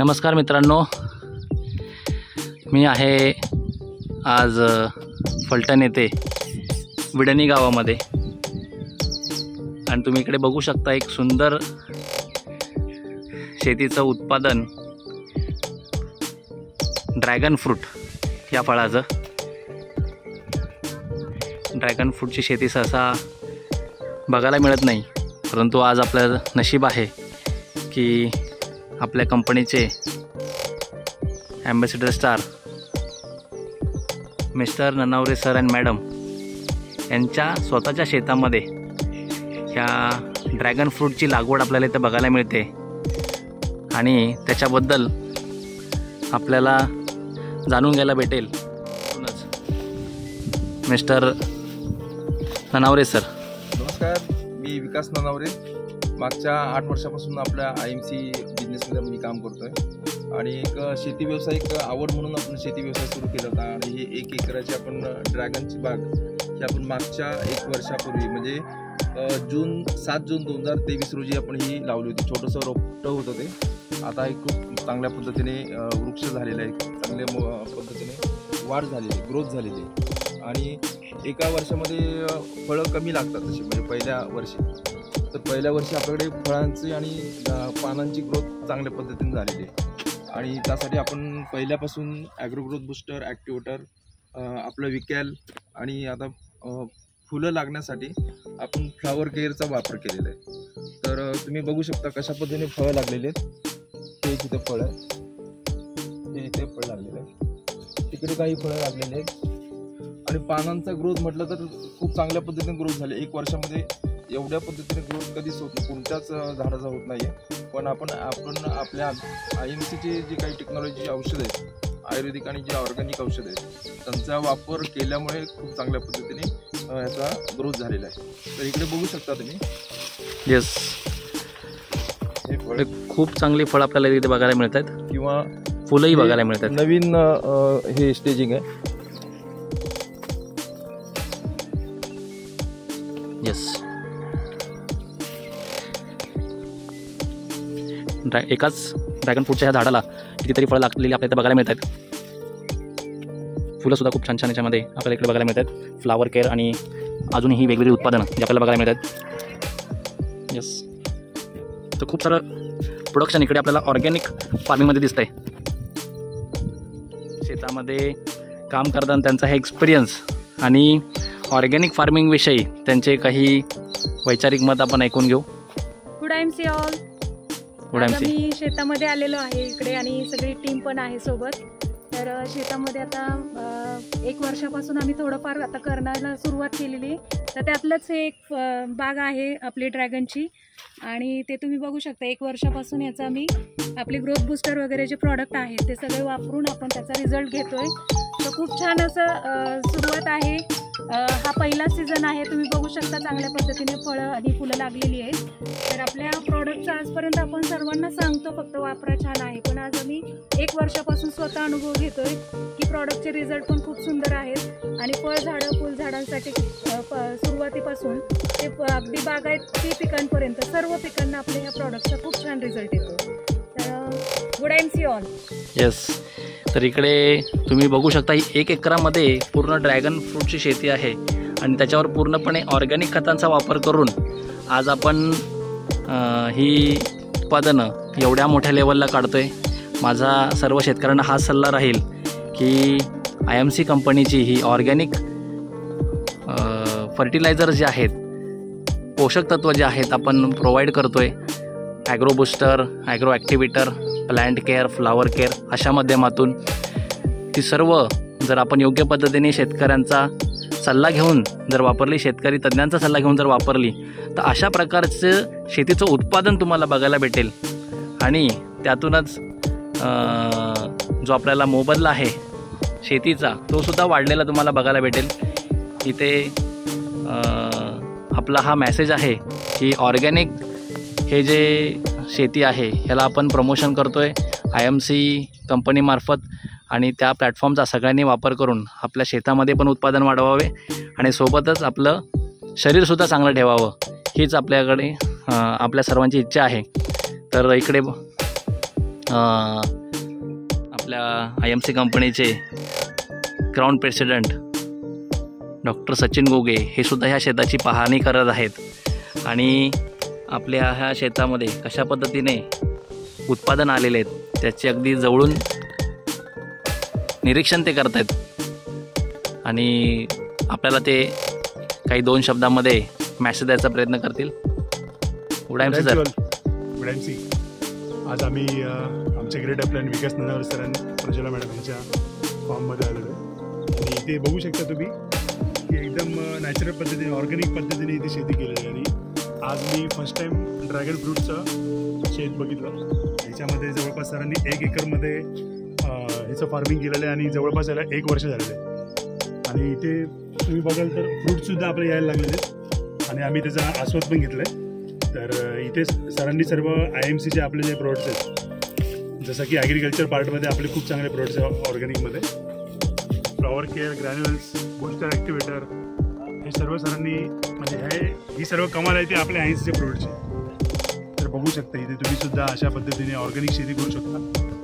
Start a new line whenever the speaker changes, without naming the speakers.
नमस्कार मित्रांनो, मी आहे आज फलटण येथे विडणी गावामध्ये आणि तुम्ही इकडे बघू शकता एक सुंदर शेतीचं उत्पादन ड्रॅगन फ्रूट या फळाचं। ड्रॅगन फ्रूटची शेती सहसा बघायला मिळत नाही, परंतु आज आपलं नशीब आहे की आपल्या कंपनीचे ambassador star mister Nanaware sir and madam यांच्या स्वतःच्या शेतामध्ये ह्या ड्रॅगन फ्रूटची लागवड आपल्याला इथं बघायला मिळते आणि त्याच्याबद्दल आपल्याला जाणून घ्यायला भेटेल। मिस्टर ननावरे सर,
नमस्कार। मी विकास ननावरे। मागच्या 8 वर्षापासून आपल्या IMC बिझनेसमध्ये मी काम करतोय आणि एक शेती व्यावसायिक आवड म्हणून आपण शेती व्यवसाय सुरू केला होता आणि ही 1 एकराची आपण ड्रॅगनची बाग ही आपण मागच्या 1 वर्षापूर्वी म्हणजे 7 जून 2023 रोजी आपण ही लावली होती। छोटंसं रोपटं होतं ते, आता हे खूप चांगल्या पद्धतीने वृक्ष झालेलं आहे, चांगल्या पद्धतीने वाढ झालेली, ग्रोथ झालेली आणि एका वर्षामध्ये फळं कमी लागतात तशी, म्हणजे पहिल्या वर्षी आपल्याकडे फळांची आणि पानांची ग्रोथ चांगल्या पद्धतीने झालेली आहे आणि त्यासाठी आपण पहिल्यापासून ॲग्रो ग्रोथ बूस्टर, ॲक्टिवेटर, आपलं विकॅल आणि आता फुलं लागण्यासाठी आपण फ्लावर केअरचा वापर केलेला आहे। तर तुम्ही बघू शकता कशा पद्धतीने फळं लागलेली आहेत। हे तिथे फळ आहे, हे इथे फळ लागलेलं आहे, तिकडे काही फळं लागलेली आहेत आणि पानांचा ग्रोथ म्हटलं तर खूप चांगल्या पद्धतीने ग्रोथ झाली। 1 वर्षामध्ये एवढ्या पद्धतीने ग्रोथ कधीच होत नाही, कोणत्याच झाडाचा होत नाही आहे। पण आपण आपल्या IMCची जी काही टेक्नॉलॉजी औषधं आहेत, आयुर्वेदिक आणि जे ऑर्गॅनिक औषधं आहेत, त्यांचा वापर केल्यामुळे खूप चांगल्या पद्धतीने याचा ग्रोथ झालेला आहे। तर इकडे बघू शकता तुम्ही।
येस, हे फळ खूप चांगली फळ आपल्याला इथे बघायला मिळतात
किंवा
फुलंही बघायला मिळतात।
नवीन हे स्टेजिंग आहे।
येस, एकाच ड्रॅगन फ्रूटच्या ह्या झाडाला कितीतरी फळं लागलेली आपल्याला बघायला मिळतात। फुलं सुद्धा खूप छान छान याच्यामध्ये आपल्याला इकडे बघायला मिळतात। फ्लावर केअर आणि अजूनही वेगवेगळी उत्पादनं जे आपल्याला बघायला मिळतात। येस, तर खूप सारं प्रोडक्शन इकडे आपल्याला ऑर्गॅनिक फार्मिंगमध्ये दिसतंय। शेतामध्ये काम करताना त्यांचा हे एक्सपिरियन्स आणि ऑर्गॅनिक फार्मिंगविषयी त्यांचे काही वैचारिक मत आपण ऐकून घेऊ।
Good IMC all. मी शेतामध्ये आलेलो आहे इकडे आणि सगळी टीम पण आहे सोबत। तर शेतामध्ये आता 1 वर्षापासून आम्ही थोडंफार आता करायला सुरुवात केलेली, तर त्यातलंच हे एक बाग आहे आपली ड्रॅगनची आणि ते तुम्ही बघू शकता 1 वर्षापासून याचा आम्ही आपले ग्रोथ बूस्टर वगैरे जे प्रॉडक्ट आहेत ते सगळे वापरून आपण त्याचा रिझल्ट घेतोय। तर खूप छान असं सुरुवात आहे। हा पहिला सीझन आहे, तुम्ही बघू शकता चांगल्या पद्धतीने फळं आणि फुलं लागलेली आहेत। तर आपल्या प्रॉडक्टचा आजपर्यंत आपण सर्वांना सांगतो फक्त वापरा छान आहे, पण आज आम्ही 1 वर्षापासून स्वतः अनुभव घेतोय की प्रॉडक्टचे रिझल्ट पण खूप सुंदर आहेत आणि फळझाडं फुलझाडांसाठी सुरुवातीपासून ते अगदी बागायती पिकांपर्यंत सर्व पिकांना आपल्या ह्या प्रॉडक्टचा खूप छान रिझल्ट येतो। तर गुड IMC ऑल।
येस, तर इकडे तुम्ही बघू शकता ही 1 एकरामध्ये पूर्ण ड्रॅगन फ्रूटची शेती आहे आणि त्याच्यावर पूर्णपणे ऑर्गॅनिक खतांचा वापर करून आज आपण ही उत्पादनं एवढ्या मोठ्या लेवलला काढतोय। माझा सर्व शेतकऱ्यांना हाच सल्ला राहील की IMC कंपनीची ही ऑर्गॅनिक फर्टिलायझर जे आहेत, पोषक तत्व जे आहेत आपण प्रोव्हाइड करतोय, agro booster, agro activator, plant care, flower care अशा माध्यमातून ती सर्व जर आपण योग्य पद्धतीने शेतकऱ्यांचा सल्ला घेऊन जर वापरली, शेतकरी तज्ज्ञांचा सल्ला घेऊन जर वापरली, तर अशा प्रकारचं शेतीचं उत्पादन तुम्हाला बघायला भेटेल आणि त्यातूनच जो आपल्याला मोबदला आहे शेतीचा तो सुद्धा वाढलेला तुम्हाला बघायला भेटेल। इथे आपला हा मेसेज आहे की ऑर्गॅनिक हे जे शेती आहे ह्याला आपण प्रमोशन करतोय IMC कंपनीमार्फत आणि त्या प्लॅटफॉर्मचा सगळ्यांनी वापर करून आपल्या शेतामध्ये पण उत्पादन वाढवावे आणि सोबतच आपलं शरीरसुद्धा चांगलं ठेवावं, हीच आपल्याकडे आपल्या सर्वांची इच्छा आहे। तर इकडे आपल्या IMC कंपनीचे क्राऊन प्रेसिडेंट डॉक्टर सचिन गोगे हे सुद्धा ह्या शेताची पाहणी करत आहेत आणि आपल्या ह्या शेतामध्ये कशा पद्धतीने उत्पादन आलेले आहेत त्याचे अगदी जवळून निरीक्षण ते करत आहेत आणि आपल्याला ते काही 2 शब्दामध्ये मॅसेज द्यायचा प्रयत्न करतील. उडायमसी सर.
उडायमसी आज आम्ही आमचे ग्रेट अपलाईन विकास ननावरे सर आणि प्रज्वला मॅडम यांच्या फॉर्ममध्ये आलेलो आहे आणि इथे बघू शकता तुम्ही की एकदम नॅचरल पद्धतीने ऑर्गॅनिक पद्धतीने इथे शेती केलेली आहे. आणि आज मी फर्स्ट टाईम ड्रॅगन फ्रूटचं शेत बघितलं. ह्याच्यामध्ये जवळपास सरांनी 1 एकरमध्ये ह्याचं फार्मिंग केलेलं आहे आणि जवळपास याला 1 वर्ष झालेलं आहे. आणि इथे तुम्ही बघाल तर फ्रूटसुद्धा आपले यायला लागलेले आहेत आणि आम्ही त्याचा आस्वाद पण घेतला आहे. तर इथे सरांनी सर्व IMCचे आपले जे प्रोडक्ट्स आहेत जसं की ॲग्रिकल्चर पार्टमध्ये आपले खूप चांगले प्रोडक्ट्स आहेत. ऑर्गॅनिकमध्ये flower care, granules, booster activator हे सर्व सरांनी म्हणजे ही सर्व कमाल आहे ते आपल्या IMCचे प्रोडक्ट्स आहेत. तर बघू शकता इथे तुम्ही सुद्धा अशा पद्धतीने ऑर्गॅनिक शेती करू शकता.